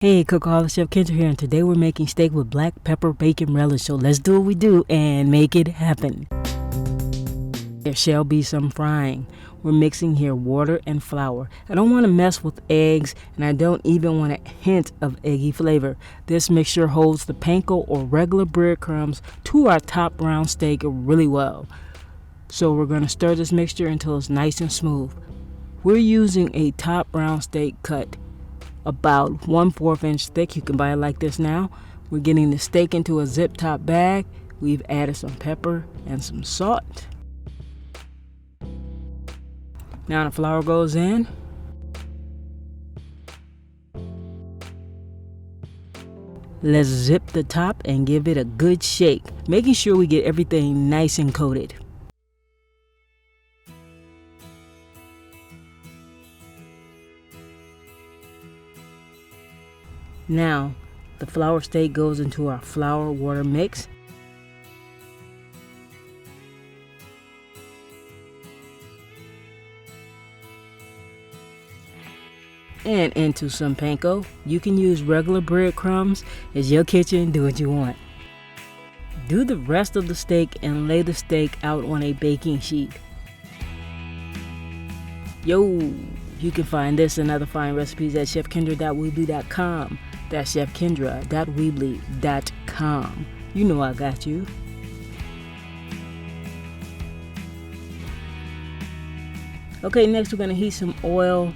Hey, Cookaholic Chef Kendra here, and today we're making steak with black pepper bacon relish. So let's do what we do and make it happen. There shall be some frying. We're mixing here water and flour. I don't want to mess with eggs, and I don't even want a hint of eggy flavor. This mixture holds the panko or regular breadcrumbs to our top brown steak really well. So we're going to stir this mixture until it's nice and smooth. We're using a top brown steak cut about 1/4 inch thick. You can buy it like this now. We're getting the steak into a zip top bag. We've added some pepper and some salt. Now the flour goes in. Let's zip the top and give it a good shake, making sure we get everything nice and coated. Now, the flour steak goes into our flour water mix. And into some panko. You can use regular breadcrumbs. It's your kitchen, do what you want. Do the rest of the steak and lay the steak out on a baking sheet. You can find this and other fine recipes at chefkendra.weebly.com. That's chefkendra.weebly.com. You know I got you. Okay, next we're going to heat some oil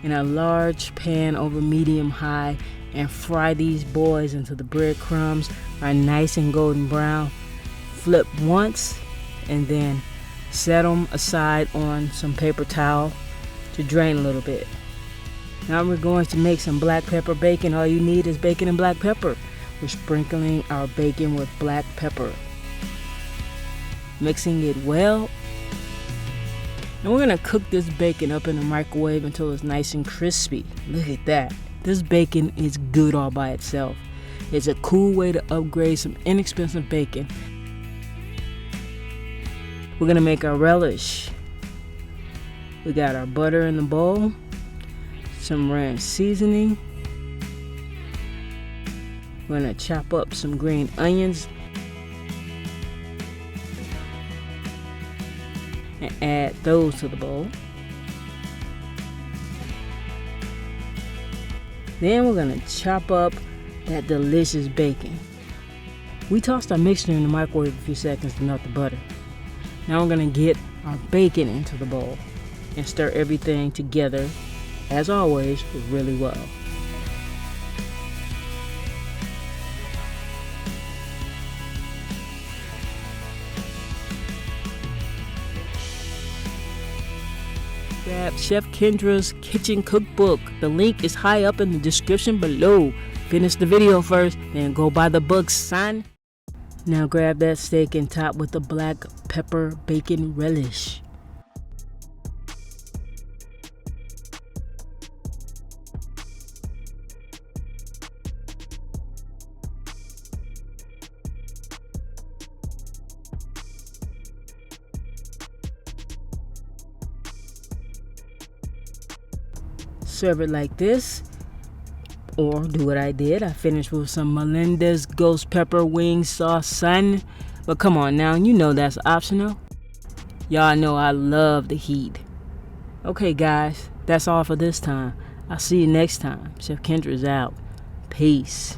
in a large pan over medium high and fry these boys until the breadcrumbs are nice and golden brown. Flip once and then set them aside on some paper towel to drain a little bit. Now we're going to make some black pepper bacon. All you need is bacon and black pepper. We're sprinkling our bacon with black pepper, mixing it well. And we're going to cook this bacon up in the microwave until it's nice and crispy. Look at that. This bacon is good all by itself. It's a cool way to upgrade some inexpensive bacon. We're going to make our relish. We got our butter in the bowl, some ranch seasoning. We're going to chop up some green onions and add those to the bowl. Then we're going to chop up that delicious bacon. We tossed our mixture in the microwave a few seconds to melt the butter. Now we're going to get our bacon into the bowl and stir everything together, as always, really well. Grab Chef Kendra's kitchen cookbook. The link is high up in the description below. Finish the video first, then go buy the book, son. Now grab that steak and top with the black pepper bacon relish. Serve it like this, or do what I did. I finished with some Melinda's ghost pepper wing sauce, son. But come on now, you know that's optional. Y'all know I love the heat. Okay guys, that's all for this time. I'll see you next time. Chef Kendra's out. Peace.